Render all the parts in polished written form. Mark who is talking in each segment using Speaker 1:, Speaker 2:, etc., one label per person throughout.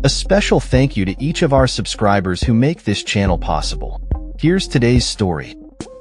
Speaker 1: A special thank you to each of our subscribers who make this channel possible. Here's today's story.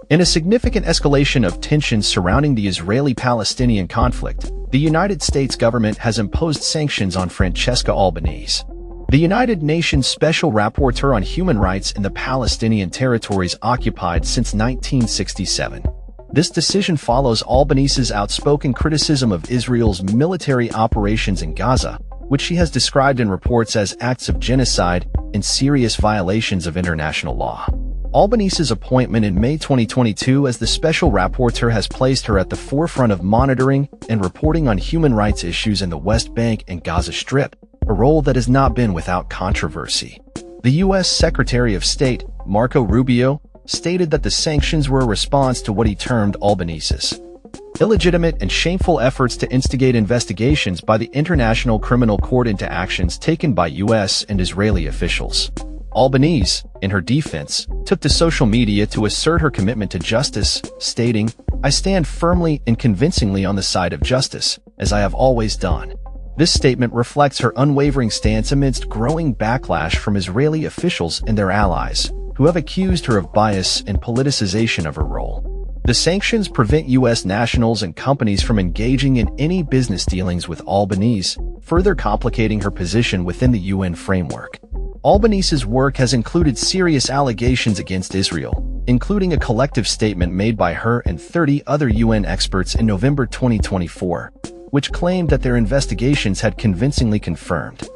Speaker 1: In a significant escalation of tensions surrounding the Israeli-Palestinian conflict, the United States government has imposed sanctions on Francesca Albanese, the United Nations Special Rapporteur on Human Rights in the Palestinian territories occupied since 1967. This decision follows Albanese's outspoken criticism of Israel's military operations in Gaza, which she has described in reports as acts of genocide and serious violations of international law. Albanese's appointment in May 2022 as the Special Rapporteur has placed her at the forefront of monitoring and reporting on human rights issues in the West Bank and Gaza Strip, a role that has not been without controversy. The U.S. Secretary of State, Marco Rubio, stated that the sanctions were a response to what he termed Albanese's illegitimate and shameful efforts to instigate investigations by the International Criminal Court into actions taken by U.S. and Israeli officials. Albanese, in her defense, took to social media to assert her commitment to justice, stating, "I stand firmly and convincingly on the side of justice, as I have always done." This statement reflects her unwavering stance amidst growing backlash from Israeli officials and their allies, who have accused her of bias and politicization of her role. The sanctions prevent U.S. nationals and companies from engaging in any business dealings with Albanese, further complicating her position within the UN framework. Albanese's work has included serious allegations against Israel, including a collective statement made by her and 30 other UN experts in November 2024, which claimed that their investigations had convincingly confirmed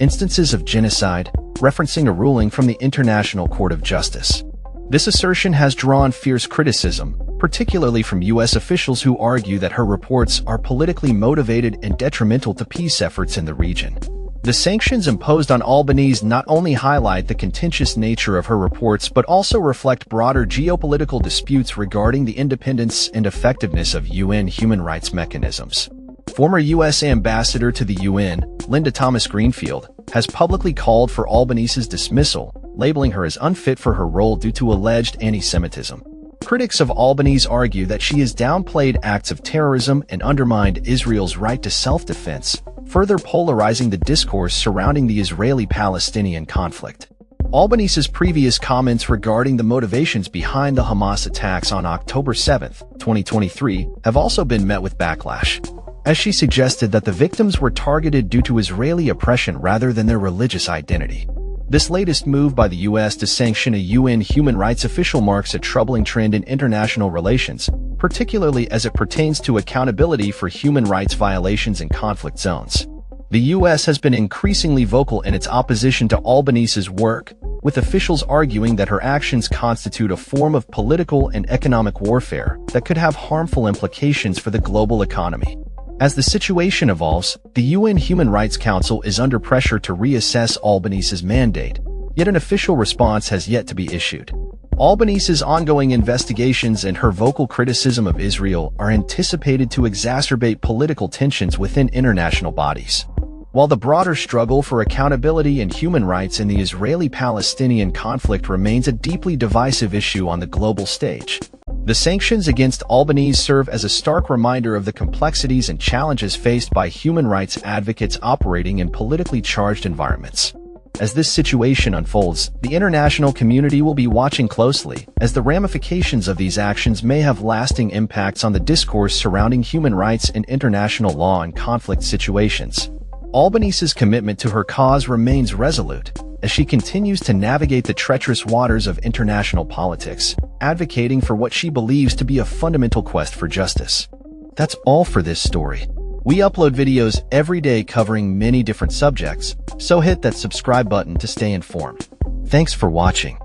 Speaker 1: instances of genocide, referencing a ruling from the International Court of Justice. This assertion has drawn fierce criticism, particularly from U.S. officials who argue that her reports are politically motivated and detrimental to peace efforts in the region. The sanctions imposed on Albanese not only highlight the contentious nature of her reports but also reflect broader geopolitical disputes regarding the independence and effectiveness of UN human rights mechanisms. Former U.S. Ambassador to the UN, Linda Thomas-Greenfield, has publicly called for Albanese's dismissal, labeling her as unfit for her role due to alleged anti-Semitism. Critics of Albanese argue that she has downplayed acts of terrorism and undermined Israel's right to self-defense, further polarizing the discourse surrounding the Israeli-Palestinian conflict. Albanese's previous comments regarding the motivations behind the Hamas attacks on October 7, 2023, have also been met with backlash, as she suggested that the victims were targeted due to Israeli oppression rather than their religious identity. This latest move by the U.S. to sanction a UN human rights official marks a troubling trend in international relations, particularly as it pertains to accountability for human rights violations in conflict zones. The U.S. has been increasingly vocal in its opposition to Albanese's work, with officials arguing that her actions constitute a form of political and economic warfare that could have harmful implications for the global economy. As the situation evolves, the UN Human Rights Council is under pressure to reassess Albanese's mandate, yet an official response has yet to be issued. Albanese's ongoing investigations and her vocal criticism of Israel are anticipated to exacerbate political tensions within international bodies. While the broader struggle for accountability and human rights in the Israeli-Palestinian conflict remains a deeply divisive issue on the global stage, the sanctions against Albanese serve as a stark reminder of the complexities and challenges faced by human rights advocates operating in politically charged environments. As this situation unfolds, the international community will be watching closely, as the ramifications of these actions may have lasting impacts on the discourse surrounding human rights in international law and conflict situations. Albanese's commitment to her cause remains resolute, as she continues to navigate the treacherous waters of international politics, advocating for what she believes to be a fundamental quest for justice. That's all for this story. We upload videos every day covering many different subjects, so hit that subscribe button to stay informed. Thanks for watching.